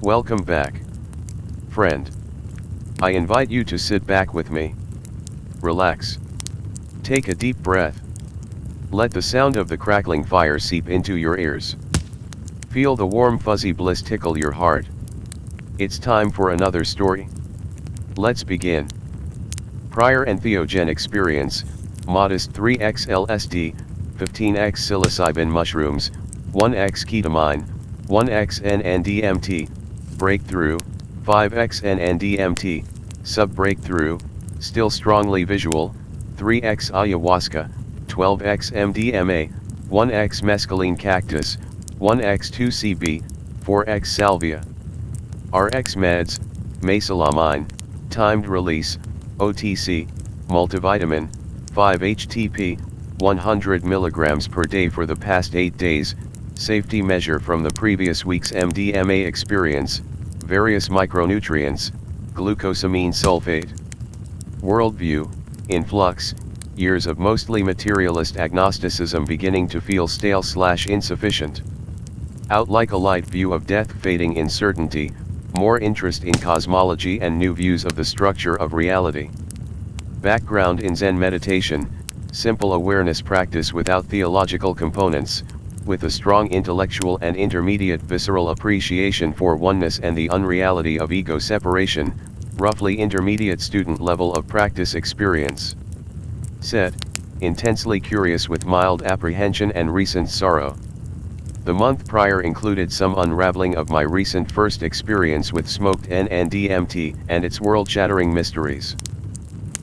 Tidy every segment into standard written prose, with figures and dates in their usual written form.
Welcome back, friend. I invite you to sit back with me. Relax. Take a deep breath. Let the sound of the crackling fire seep into your ears. Feel the warm fuzzy bliss tickle your heart. It's time for another story. Let's begin. Prior entheogen experience, modest 3x LSD, 15x psilocybin mushrooms, 1x ketamine, 1x NN-DMT, breakthrough, 5x NN-DMT, sub-breakthrough, still strongly visual, 3x ayahuasca, 12x MDMA, 1x mescaline cactus, 1x 2CB, 4x salvia. RX meds, mesalamine, timed release, OTC, multivitamin, 5-HTP, 100 mg per day for the past 8 days, safety measure from the previous week's MDMA experience, various micronutrients, glucosamine sulfate. Worldview, in flux, years of mostly materialist agnosticism beginning to feel stale/insufficient. Out like a light view of death fading in certainty, more interest in cosmology and new views of the structure of reality. Background in Zen meditation, simple awareness practice without theological components, with a strong intellectual and intermediate visceral appreciation for oneness and the unreality of ego separation, roughly intermediate student level of practice experience. Set, intensely curious with mild apprehension and recent sorrow. The month prior included some unraveling of my recent first experience with smoked NN-DMT and its world-shattering mysteries.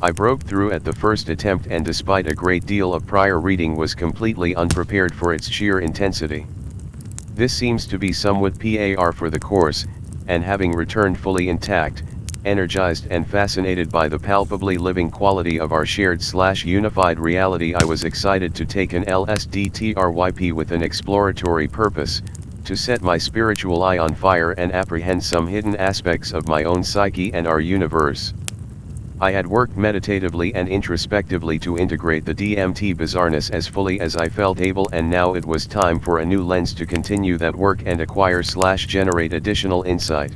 I broke through at the first attempt and despite a great deal of prior reading was completely unprepared for its sheer intensity. This seems to be somewhat par for the course, and having returned fully intact, energized and fascinated by the palpably living quality of our shared/unified reality, I was excited to take an LSD TRYP with an exploratory purpose, to set my spiritual eye on fire and apprehend some hidden aspects of my own psyche and our universe. I had worked meditatively and introspectively to integrate the DMT bizarreness as fully as I felt able, and now it was time for a new lens to continue that work and acquire/generate additional insight.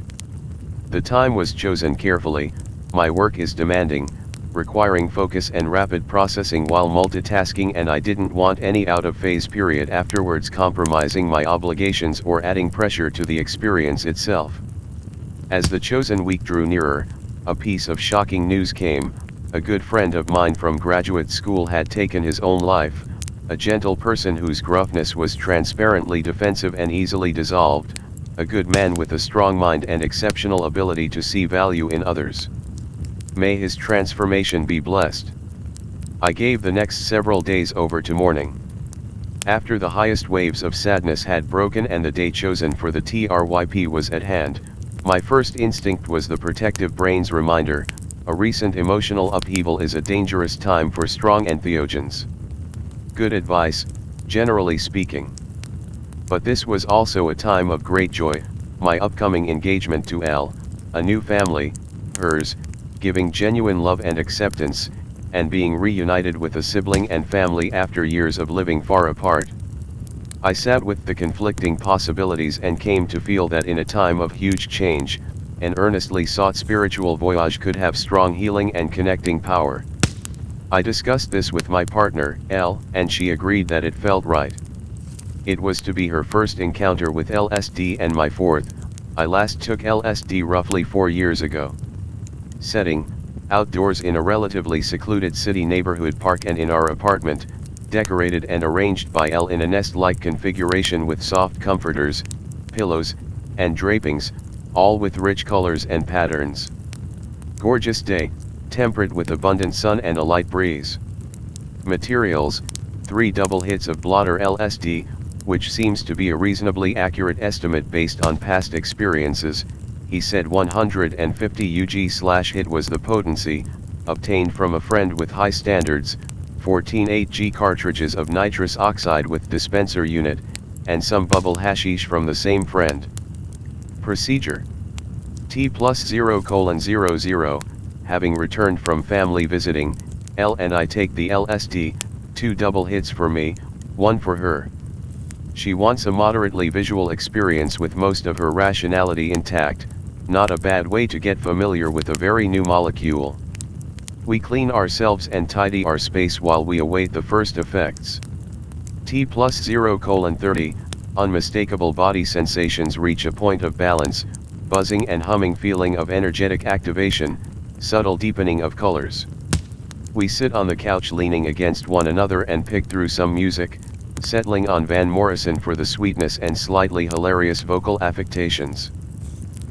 The time was chosen carefully. My work is demanding, requiring focus and rapid processing while multitasking, and I didn't want any out-of-phase period afterwards compromising my obligations or adding pressure to the experience itself. As the chosen week drew nearer, a piece of shocking news came. A good friend of mine from graduate school had taken his own life, a gentle person whose gruffness was transparently defensive and easily dissolved, a good man with a strong mind and exceptional ability to see value in others. May his transformation be blessed. I gave the next several days over to mourning. After the highest waves of sadness had broken and the day chosen for the TRYP was at hand, my first instinct was the protective brain's reminder: a recent emotional upheaval is a dangerous time for strong entheogens. Good advice, generally speaking. But this was also a time of great joy, my upcoming engagement to L, a new family, hers, giving genuine love and acceptance, and being reunited with a sibling and family after years of living far apart. I sat with the conflicting possibilities and came to feel that in a time of huge change, an earnestly sought spiritual voyage could have strong healing and connecting power. I discussed this with my partner, L, and she agreed that it felt right. It was to be her first encounter with LSD and my fourth. I last took LSD roughly 4 years ago. Setting, outdoors in a relatively secluded city neighborhood park and in our apartment, decorated and arranged by L in a nest-like configuration with soft comforters, pillows, and drapings, all with rich colors and patterns. Gorgeous day, temperate with abundant sun and a light breeze. Materials, 3 double hits of blotter LSD, which seems to be a reasonably accurate estimate based on past experiences. He said 150 UG/hit was the potency, obtained from a friend with high standards, 14 8G cartridges of nitrous oxide with dispenser unit, and some bubble hashish from the same friend. Procedure: T+0:00, having returned from family visiting, L and I take the LSD, 2 double hits for me, 1 for her. She wants a moderately visual experience with most of her rationality intact, not a bad way to get familiar with a very new molecule. We clean ourselves and tidy our space while we await the first effects. T+0:30, unmistakable body sensations reach a point of balance, buzzing and humming feeling of energetic activation, subtle deepening of colors. We sit on the couch leaning against one another and pick through some music, settling on Van Morrison for the sweetness and slightly hilarious vocal affectations.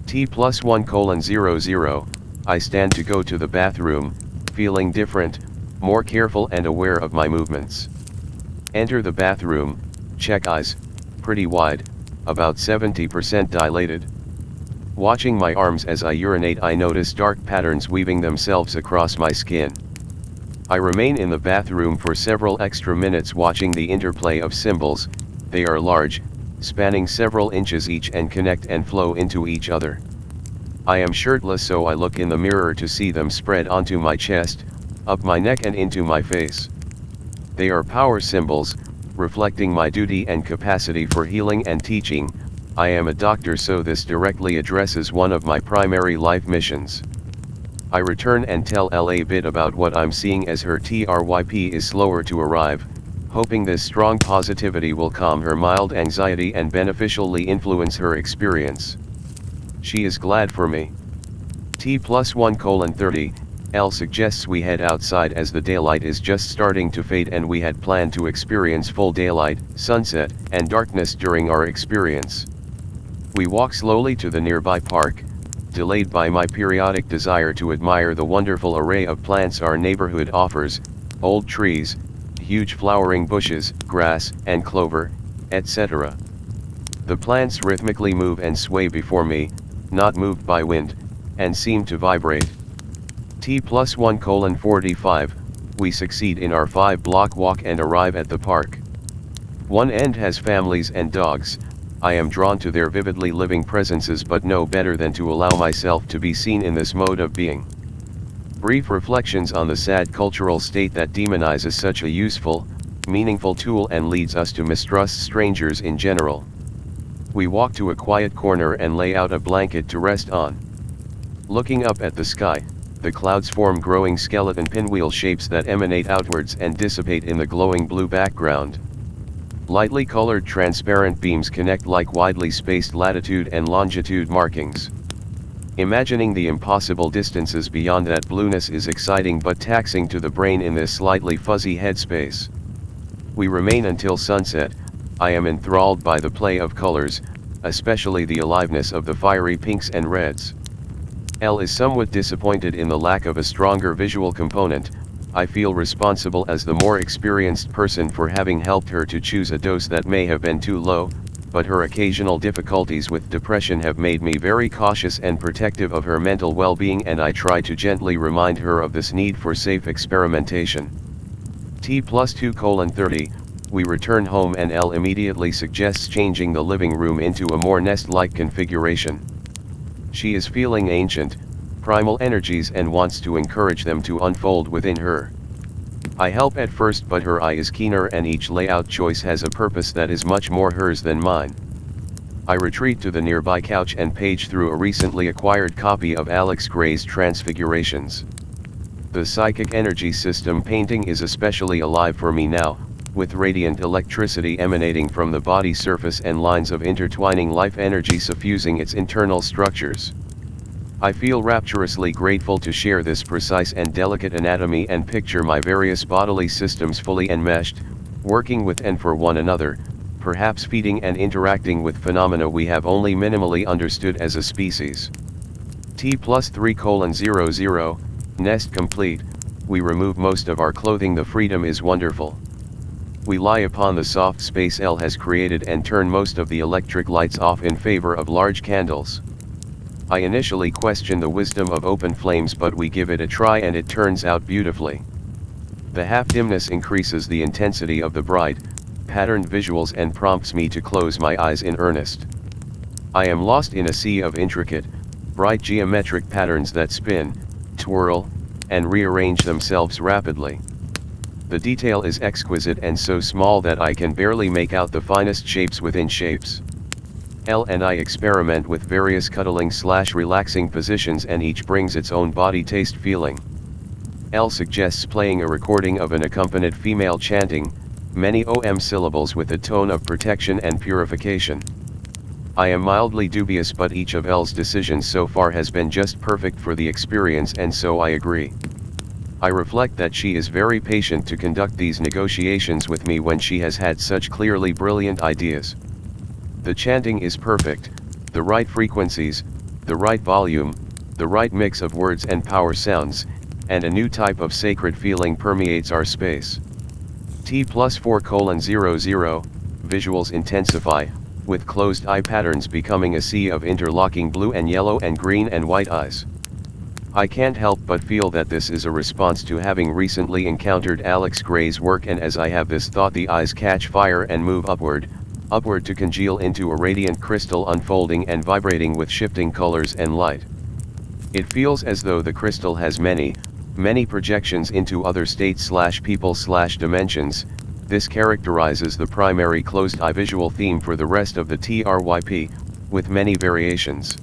T+1:00, I stand to go to the bathroom, feeling different, more careful and aware of my movements. Enter the bathroom, check eyes, pretty wide, about 70% dilated. Watching my arms as I urinate, I notice dark patterns weaving themselves across my skin. I remain in the bathroom for several extra minutes watching the interplay of symbols. They are large, spanning several inches each and connect and flow into each other. I am shirtless, so I look in the mirror to see them spread onto my chest, up my neck and into my face. They are power symbols, reflecting my duty and capacity for healing and teaching. I am a doctor, so this directly addresses one of my primary life missions. I return and tell Elle a bit about what I'm seeing as her trip is slower to arrive, hoping this strong positivity will calm her mild anxiety and beneficially influence her experience. She is glad for me. T+1:30, Elle suggests we head outside as the daylight is just starting to fade, and we had planned to experience full daylight, sunset, and darkness during our experience. We walk slowly to the nearby park, delayed by my periodic desire to admire the wonderful array of plants our neighborhood offers: old trees, huge flowering bushes, grass, and clover, etc. The plants rhythmically move and sway before me, not moved by wind, and seem to vibrate. T+1:45, we succeed in our 5-block walk and arrive at the park. One end has families and dogs. I am drawn to their vividly living presences, but know better than to allow myself to be seen in this mode of being. Brief reflections on the sad cultural state that demonizes such a useful, meaningful tool and leads us to mistrust strangers in general. We walk to a quiet corner and lay out a blanket to rest on. Looking up at the sky, the clouds form growing skeleton pinwheel shapes that emanate outwards and dissipate in the glowing blue background. Lightly colored transparent beams connect like widely spaced latitude and longitude markings. Imagining the impossible distances beyond that blueness is exciting but taxing to the brain in this slightly fuzzy headspace. We remain until sunset. I am enthralled by the play of colors, especially the aliveness of the fiery pinks and reds. Elle is somewhat disappointed in the lack of a stronger visual component. I feel responsible as the more experienced person for having helped her to choose a dose that may have been too low, but her occasional difficulties with depression have made me very cautious and protective of her mental well-being, and I try to gently remind her of this need for safe experimentation. T+2:30, we return home and Elle immediately suggests changing the living room into a more nest-like configuration. She is feeling ancient, primal energies and wants to encourage them to unfold within her. I help at first, but her eye is keener and each layout choice has a purpose that is much more hers than mine. I retreat to the nearby couch and page through a recently acquired copy of Alex Gray's Transfigurations. The psychic energy system painting is especially alive for me now, with radiant electricity emanating from the body surface and lines of intertwining life energy suffusing its internal structures. I feel rapturously grateful to share this precise and delicate anatomy and picture my various bodily systems fully enmeshed, working with and for one another, perhaps feeding and interacting with phenomena we have only minimally understood as a species. T+3:00, nest complete, we remove most of our clothing. The freedom is wonderful. We lie upon the soft space Elle has created and turn most of the electric lights off in favor of large candles. I initially questioned the wisdom of open flames, but we give it a try and it turns out beautifully. The half-dimness increases the intensity of the bright, patterned visuals and prompts me to close my eyes in earnest. I am lost in a sea of intricate, bright geometric patterns that spin, twirl, and rearrange themselves rapidly. The detail is exquisite and so small that I can barely make out the finest shapes within shapes. L and I experiment with various cuddling/relaxing positions and each brings its own body taste feeling. L suggests playing a recording of an accompanied female chanting, many OM syllables with a tone of protection and purification. I am mildly dubious, but each of L's decisions so far has been just perfect for the experience, and so I agree. I reflect that she is very patient to conduct these negotiations with me when she has had such clearly brilliant ideas. The chanting is perfect, the right frequencies, the right volume, the right mix of words and power sounds, and a new type of sacred feeling permeates our space. T+4:00, visuals intensify, with closed eye patterns becoming a sea of interlocking blue and yellow and green and white eyes. I can't help but feel that this is a response to having recently encountered Alex Gray's work, and as I have this thought, the eyes catch fire and move upward to congeal into a radiant crystal unfolding and vibrating with shifting colors and light. It feels as though the crystal has many projections into other states/people/dimensions. This characterizes the primary closed eye visual theme for the rest of the TRYP, with many variations.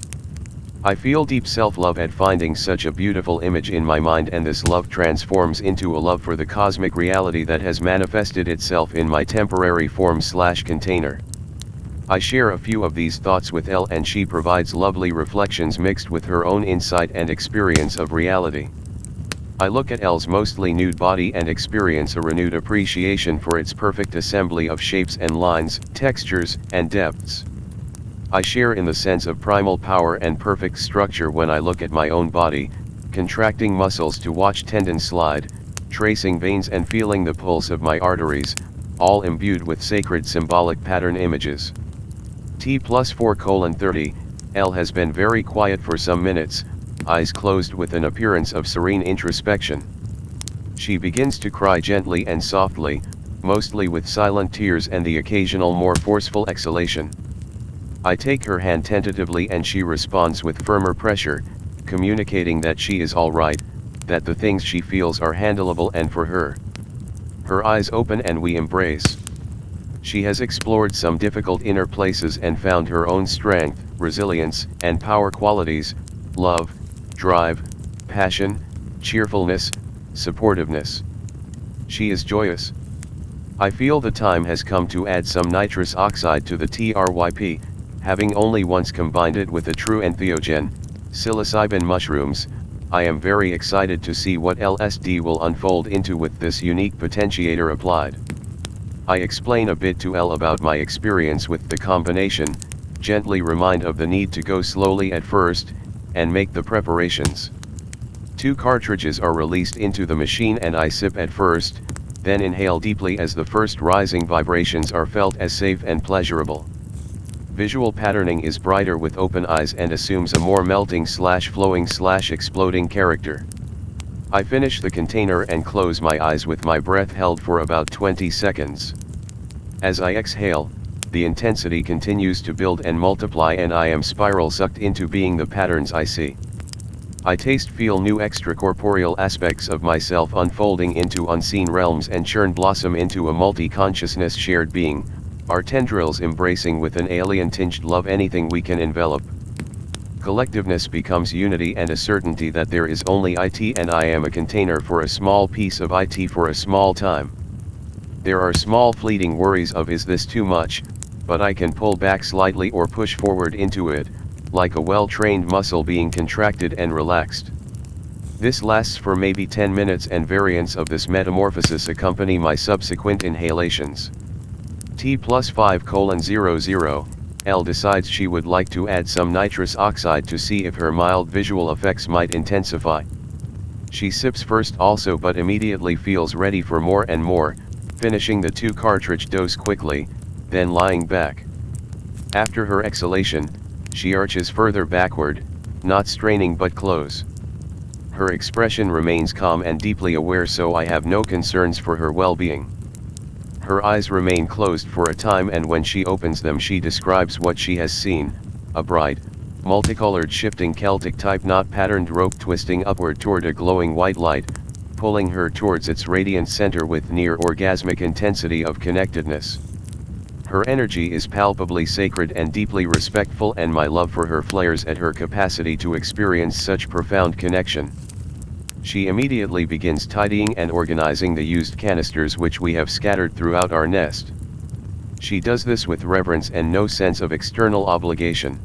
I feel deep self-love at finding such a beautiful image in my mind, and this love transforms into a love for the cosmic reality that has manifested itself in my temporary form/container. I share a few of these thoughts with L, and she provides lovely reflections mixed with her own insight and experience of reality. I look at L's mostly nude body and experience a renewed appreciation for its perfect assembly of shapes and lines, textures, and depths. I share in the sense of primal power and perfect structure when I look at my own body, contracting muscles to watch tendons slide, tracing veins and feeling the pulse of my arteries, all imbued with sacred symbolic pattern images. T+4:30, L has been very quiet for some minutes, eyes closed with an appearance of serene introspection. She begins to cry gently and softly, mostly with silent tears and the occasional more forceful exhalation. I take her hand tentatively and she responds with firmer pressure, communicating that she is all right, that the things she feels are handleable and for her. Her eyes open and we embrace. She has explored some difficult inner places and found her own strength, resilience, and power qualities: love, drive, passion, cheerfulness, supportiveness. She is joyous. I feel the time has come to add some nitrous oxide to the TRYP, having only once combined it with a true entheogen, psilocybin mushrooms. I am very excited to see what LSD will unfold into with this unique potentiator applied. I explain a bit to L about my experience with the combination, gently remind of the need to go slowly at first, and make the preparations. 2 cartridges are released into the machine and I sip at first, then inhale deeply as the first rising vibrations are felt as safe and pleasurable. Visual patterning is brighter with open eyes and assumes a more melting/flowing/exploding character. I finish the container and close my eyes with my breath held for about 20 seconds. As I exhale, the intensity continues to build and multiply and I am spiral sucked into being the patterns I see. I feel new extracorporeal aspects of myself unfolding into unseen realms and churn blossom into a multi-consciousness shared being, our tendrils embracing with an alien-tinged love anything we can envelop. Collectiveness becomes unity and a certainty that there is only IT and I am a container for a small piece of IT for a small time. There are small fleeting worries of is this too much, but I can pull back slightly or push forward into it, like a well-trained muscle being contracted and relaxed. This lasts for maybe 10 minutes and variants of this metamorphosis accompany my subsequent inhalations. T+5:00, L decides she would like to add some nitrous oxide to see if her mild visual effects might intensify. She sips first also but immediately feels ready for more and more, finishing the 2 cartridge dose quickly, then lying back. After her exhalation, she arches further backward, not straining but close. Her expression remains calm and deeply aware, so I have no concerns for her well-being. Her eyes remain closed for a time and when she opens them she describes what she has seen: a bright, multicolored shifting Celtic type knot patterned rope twisting upward toward a glowing white light, pulling her towards its radiant center with near-orgasmic intensity of connectedness. Her energy is palpably sacred and deeply respectful, and my love for her flares at her capacity to experience such profound connection. She immediately begins tidying and organizing the used canisters which we have scattered throughout our nest. She does this with reverence and no sense of external obligation.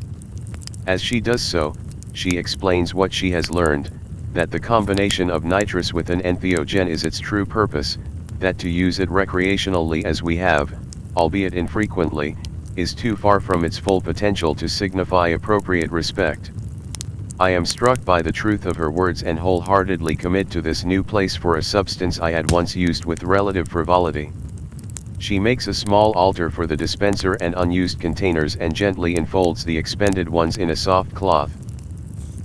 As she does so, she explains what she has learned, that the combination of nitrous with an entheogen is its true purpose, that to use it recreationally as we have, albeit infrequently, is too far from its full potential to signify appropriate respect. I am struck by the truth of her words and wholeheartedly commit to this new place for a substance I had once used with relative frivolity. She makes a small altar for the dispenser and unused containers and gently enfolds the expended ones in a soft cloth.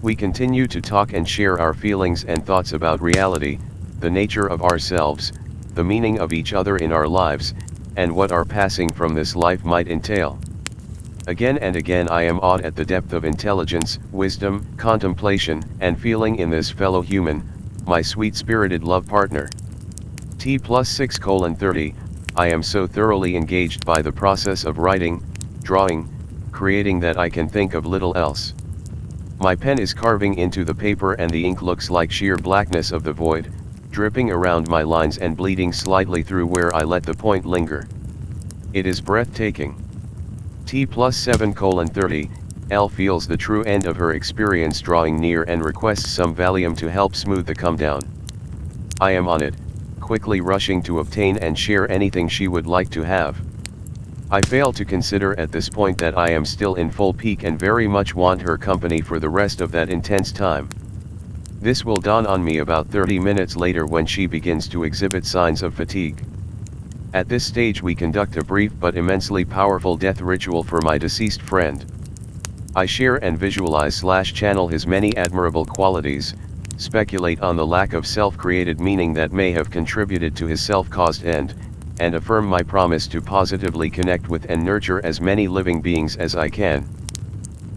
We continue to talk and share our feelings and thoughts about reality, the nature of ourselves, the meaning of each other in our lives, and what our passing from this life might entail. Again and again I am awed at the depth of intelligence, wisdom, contemplation, and feeling in this fellow human, my sweet-spirited love partner. T+6:30, I am so thoroughly engaged by the process of writing, drawing, creating that I can think of little else. My pen is carving into the paper and the ink looks like sheer blackness of the void, dripping around my lines and bleeding slightly through where I let the point linger. It is breathtaking. T+7:30, L feels the true end of her experience drawing near and requests some Valium to help smooth the come down. I am on it, quickly rushing to obtain and share anything she would like to have. I fail to consider at this point that I am still in full peak and very much want her company for the rest of that intense time. This will dawn on me about 30 minutes later when she begins to exhibit signs of fatigue. At this stage we conduct a brief but immensely powerful death ritual for my deceased friend. I share and visualize/channel his many admirable qualities, speculate on the lack of self-created meaning that may have contributed to his self-caused end, and affirm my promise to positively connect with and nurture as many living beings as I can.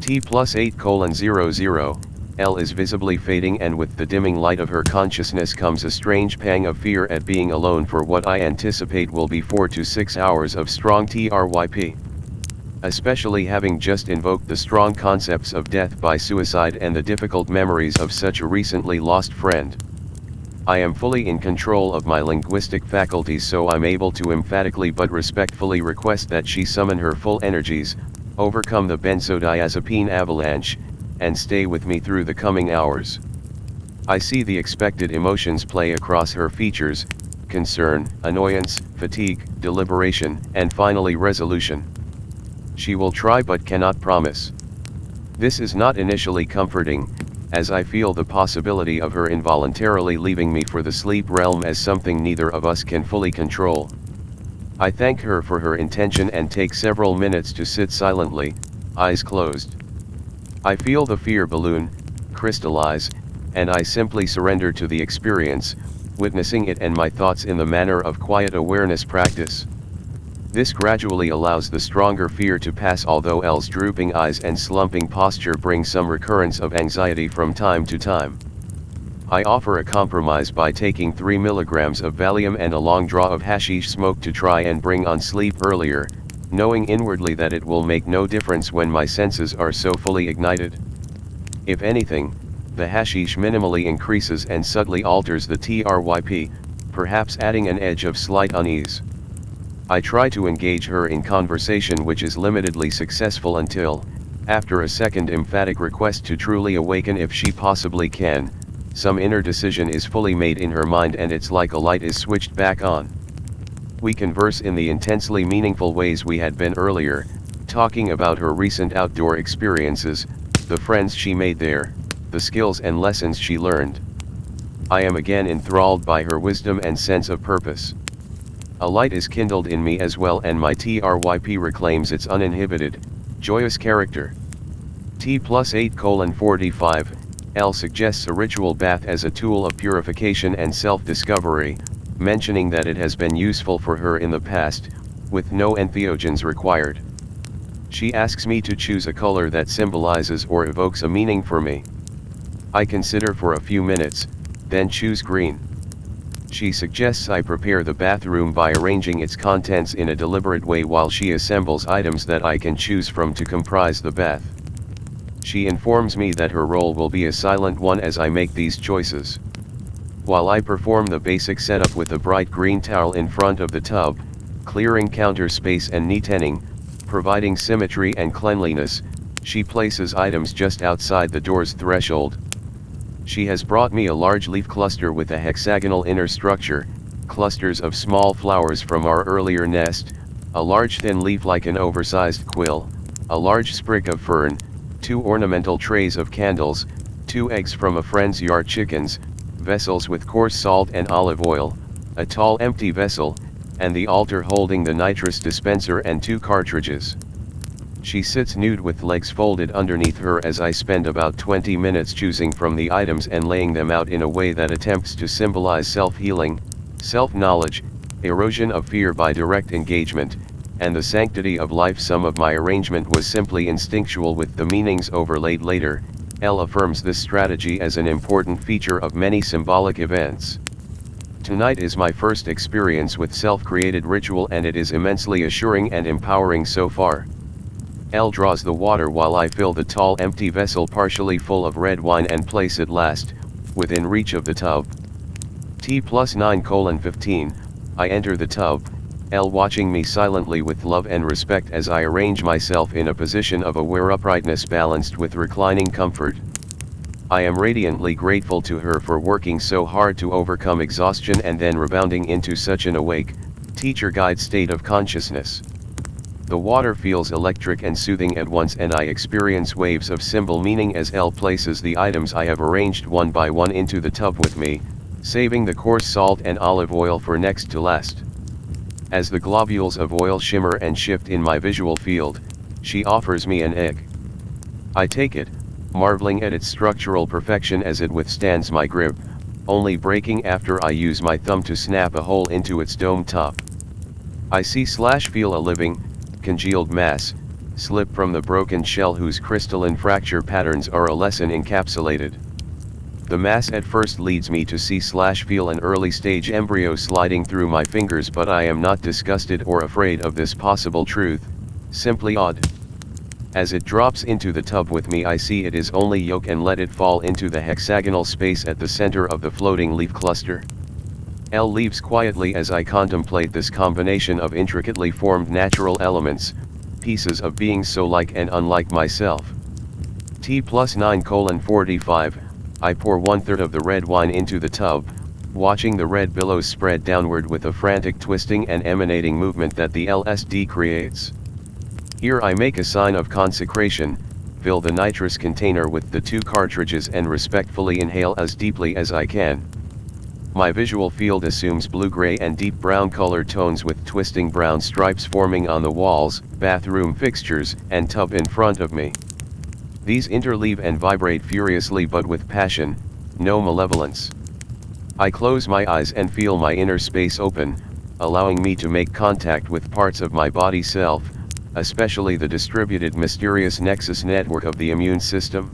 T+8:00, L is visibly fading, and with the dimming light of her consciousness comes a strange pang of fear at being alone for what I anticipate will be 4 to 6 hours of strong TRYP. Especially having just invoked the strong concepts of death by suicide and the difficult memories of such a recently lost friend. I am fully in control of my linguistic faculties, so I'm able to emphatically but respectfully request that she summon her full energies, overcome the benzodiazepine avalanche, and stay with me through the coming hours. I see the expected emotions play across her features: concern, annoyance, fatigue, deliberation, and finally resolution. She will try but cannot promise. This is not initially comforting, as I feel the possibility of her involuntarily leaving me for the sleep realm as something neither of us can fully control. I thank her for her intention and take several minutes to sit silently, eyes closed. I feel the fear balloon, crystallize, and I simply surrender to the experience, witnessing it and my thoughts in the manner of quiet awareness practice. This gradually allows the stronger fear to pass, although L's drooping eyes and slumping posture bring some recurrence of anxiety from time to time. I offer a compromise by taking 3 milligrams of Valium and a long draw of hashish smoke to try and bring on sleep earlier, knowing inwardly that it will make no difference when my senses are so fully ignited. If anything, the hashish minimally increases and subtly alters the TRYP, perhaps adding an edge of slight unease. I try to engage her in conversation, which is limitedly successful until, after a second emphatic request to truly awaken if she possibly can, some inner decision is fully made in her mind and it's like a light is switched back on. We converse in the intensely meaningful ways we had been earlier, talking about her recent outdoor experiences, the friends she made there, the skills and lessons she learned. I am again enthralled by her wisdom and sense of purpose. A light is kindled in me as well, and my TRYP reclaims its uninhibited, joyous character. T+8:45, L suggests a ritual bath as a tool of purification and self-discovery, mentioning that it has been useful for her in the past, with no entheogens required. She asks me to choose a color that symbolizes or evokes a meaning for me. I consider for a few minutes, then choose green. She suggests I prepare the bathroom by arranging its contents in a deliberate way while she assembles items that I can choose from to comprise the bath. She informs me that her role will be a silent one as I make these choices. While I perform the basic setup with a bright green towel in front of the tub, clearing counter space and neatening, providing symmetry and cleanliness, she places items just outside the door's threshold. She has brought me a large leaf cluster with a hexagonal inner structure, clusters of small flowers from our earlier nest, a large thin leaf like an oversized quill, a large sprig of fern, 2 ornamental trays of candles, 2 eggs from a friend's yard chickens, vessels with coarse salt and olive oil, a tall empty vessel, and the altar holding the nitrous dispenser and 2 cartridges. She sits nude with legs folded underneath her as I spend about 20 minutes choosing from the items and laying them out in a way that attempts to symbolize self-healing, self-knowledge, erosion of fear by direct engagement, and the sanctity of life. Some of my arrangement was simply instinctual with the meanings overlaid later. Elle affirms this strategy as an important feature of many symbolic events. Tonight is my first experience with self-created ritual and it is immensely assuring and empowering so far. Elle draws the water while I fill the tall empty vessel partially full of red wine and place it last, within reach of the tub. T+9:15, I enter the tub, Elle watching me silently with love and respect as I arrange myself in a position of aware uprightness balanced with reclining comfort. I am radiantly grateful to her for working so hard to overcome exhaustion and then rebounding into such an awake, teacher-guide state of consciousness. The water feels electric and soothing at once and I experience waves of symbol meaning as Elle places the items I have arranged one by one into the tub with me, saving the coarse salt and olive oil for next to last. As the globules of oil shimmer and shift in my visual field, she offers me an egg. I take it, marveling at its structural perfection as it withstands my grip, only breaking after I use my thumb to snap a hole into its dome top. I see/feel a living, congealed mass, slip from the broken shell whose crystalline fracture patterns are a lesson encapsulated. The mass at first leads me to see/feel an early stage embryo sliding through my fingers, but I am not disgusted or afraid of this possible truth, simply awed. As it drops into the tub with me I see it is only yolk and let it fall into the hexagonal space at the center of the floating leaf cluster. Elle leaves quietly as I contemplate this combination of intricately formed natural elements, pieces of being so like and unlike myself. T+9:45, I pour 1/3 of the red wine into the tub, watching the red billows spread downward with a frantic twisting and emanating movement that the LSD creates. Here I make a sign of consecration, fill the nitrous container with the 2 cartridges and respectfully inhale as deeply as I can. My visual field assumes blue-gray and deep brown color tones with twisting brown stripes forming on the walls, bathroom fixtures, and tub in front of me. These interleave and vibrate furiously but with passion, no malevolence. I close my eyes and feel my inner space open, allowing me to make contact with parts of my body self, especially the distributed mysterious nexus network of the immune system.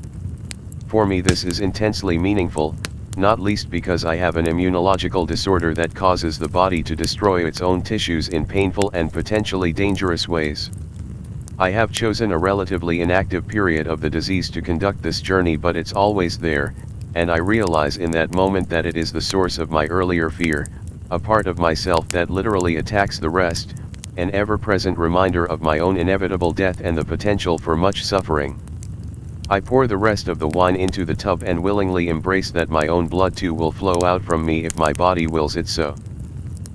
For me this is intensely meaningful, not least because I have an immunological disorder that causes the body to destroy its own tissues in painful and potentially dangerous ways. I have chosen a relatively inactive period of the disease to conduct this journey, but it's always there, and I realize in that moment that it is the source of my earlier fear, a part of myself that literally attacks the rest, an ever-present reminder of my own inevitable death and the potential for much suffering. I pour the rest of the wine into the tub and willingly embrace that my own blood too will flow out from me if my body wills it so.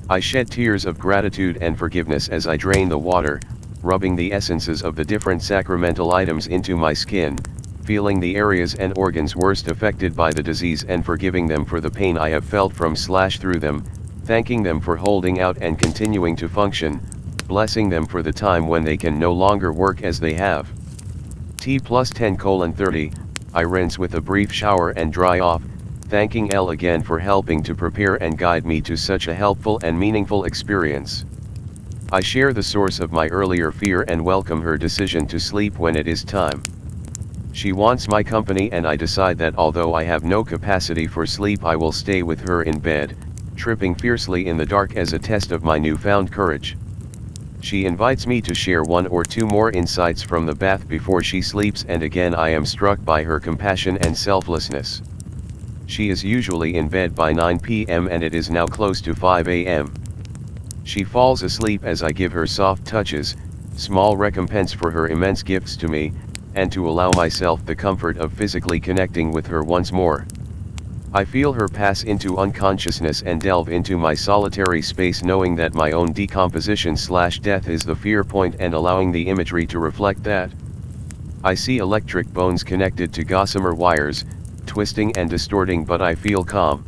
I shed tears of gratitude and forgiveness as I drain the water, rubbing the essences of the different sacramental items into my skin, feeling the areas and organs worst affected by the disease and forgiving them for the pain I have felt from/through them, thanking them for holding out and continuing to function, blessing them for the time when they can no longer work as they have. T+10:30, I rinse with a brief shower and dry off, thanking Elle again for helping to prepare and guide me to such a helpful and meaningful experience. I share the source of my earlier fear and welcome her decision to sleep when it is time. She wants my company and I decide that although I have no capacity for sleep I will stay with her in bed, tripping fiercely in the dark as a test of my newfound courage. She invites me to share one or two more insights from the bath before she sleeps, and again I am struck by her compassion and selflessness. She is usually in bed by 9 p.m. and it is now close to 5 a.m. She falls asleep as I give her soft touches, small recompense for her immense gifts to me, and to allow myself the comfort of physically connecting with her once more. I feel her pass into unconsciousness and delve into my solitary space, knowing that my own decomposition/death is the fear point, and allowing the imagery to reflect that. I see electric bones connected to gossamer wires, twisting and distorting, but I feel calm.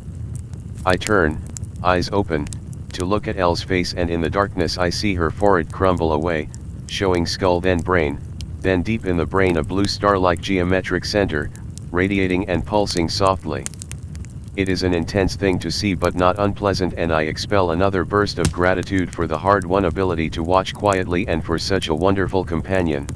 I turn, eyes open, to look at Elle's face, and in the darkness I see her forehead crumble away, showing skull, then brain, then deep in the brain a blue star-like geometric center, radiating and pulsing softly. It is an intense thing to see, but not unpleasant, and I expel another burst of gratitude for the hard-won ability to watch quietly and for such a wonderful companion.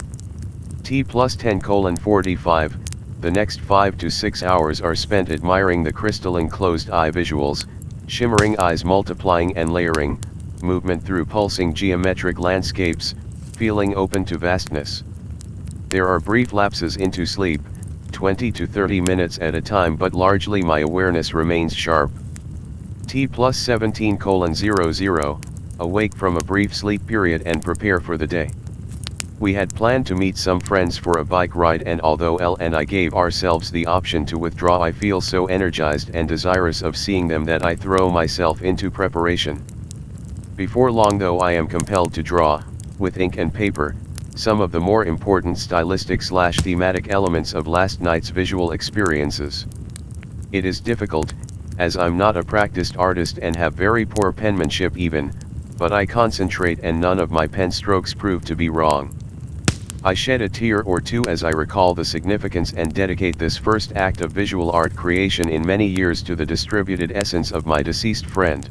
T+10:45, the next 5 to 6 hours are spent admiring the crystalline closed-eye visuals, shimmering eyes multiplying and layering, movement through pulsing geometric landscapes, feeling open to vastness. There are brief lapses into sleep, 20 to 30 minutes at a time, but largely my awareness remains sharp. T+17:00, awake from a brief sleep period and prepare for the day. We had planned to meet some friends for a bike ride, and although Elle and I gave ourselves the option to withdraw, I feel so energized and desirous of seeing them that I throw myself into preparation. Before long though, I am compelled to draw, with ink and paper, some of the more important stylistic/thematic elements of last night's visual experiences. It is difficult, as I'm not a practiced artist and have very poor penmanship even, but I concentrate and none of my pen strokes prove to be wrong. I shed a tear or two as I recall the significance and dedicate this first act of visual art creation in many years to the distributed essence of my deceased friend.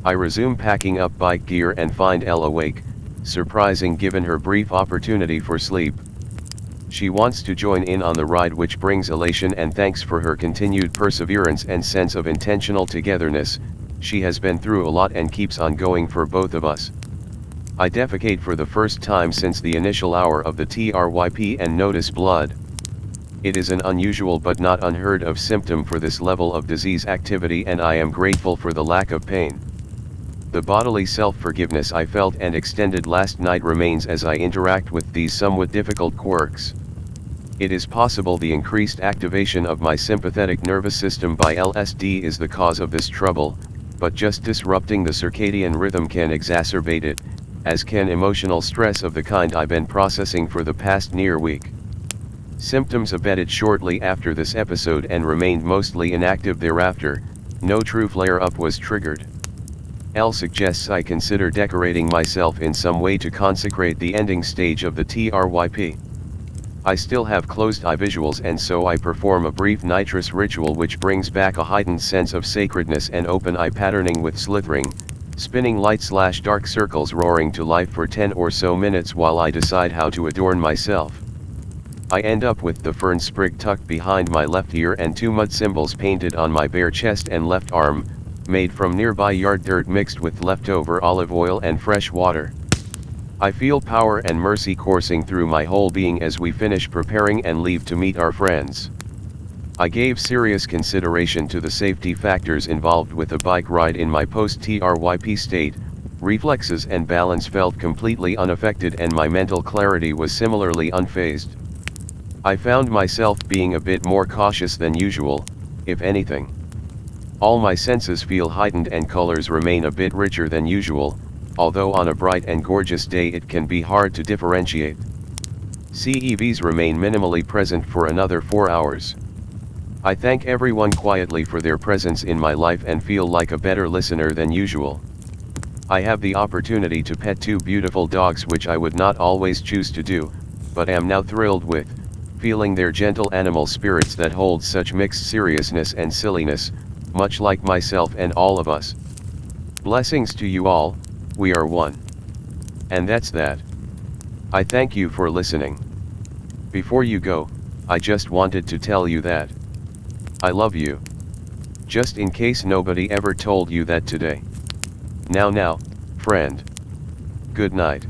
I resume packing up bike gear and find Elle awake, surprising given her brief opportunity for sleep. She wants to join in on the ride, which brings elation and thanks for her continued perseverance and sense of intentional togetherness. She has been through a lot and keeps on going for both of us. I defecate for the first time since the initial hour of the TRYP and notice blood. It is an unusual but not unheard of symptom for this level of disease activity, and I am grateful for the lack of pain. The bodily self-forgiveness I felt and extended last night remains as I interact with these somewhat difficult quirks. It is possible the increased activation of my sympathetic nervous system by LSD is the cause of this trouble, but just disrupting the circadian rhythm can exacerbate it, as can emotional stress of the kind I've been processing for the past near week. Symptoms abated shortly after this episode and remained mostly inactive thereafter. No true flare-up was triggered. Elle suggests I consider decorating myself in some way to consecrate the ending stage of the TRYP. I still have closed eye visuals, and so I perform a brief nitrous ritual which brings back a heightened sense of sacredness and open eye patterning with slithering, spinning light/dark circles roaring to life for 10 or so minutes while I decide how to adorn myself. I end up with the fern sprig tucked behind my left ear and 2 mud symbols painted on my bare chest and left arm, made from nearby yard dirt mixed with leftover olive oil and fresh water. I feel power and mercy coursing through my whole being as we finish preparing and leave to meet our friends. I gave serious consideration to the safety factors involved with a bike ride in my post-TRYP state. Reflexes and balance felt completely unaffected, and my mental clarity was similarly unfazed. I found myself being a bit more cautious than usual, if anything. All my senses feel heightened and colors remain a bit richer than usual, although on a bright and gorgeous day it can be hard to differentiate. CEVs remain minimally present for another 4 hours. I thank everyone quietly for their presence in my life and feel like a better listener than usual. I have the opportunity to pet 2 beautiful dogs, which I would not always choose to do, but am now thrilled with, feeling their gentle animal spirits that hold such mixed seriousness and silliness, much like myself and all of us. Blessings to you all, we are one. And that's that. I thank you for listening. Before you go, I just wanted to tell you that I love you. Just in case nobody ever told you that today. Now, friend. Good night.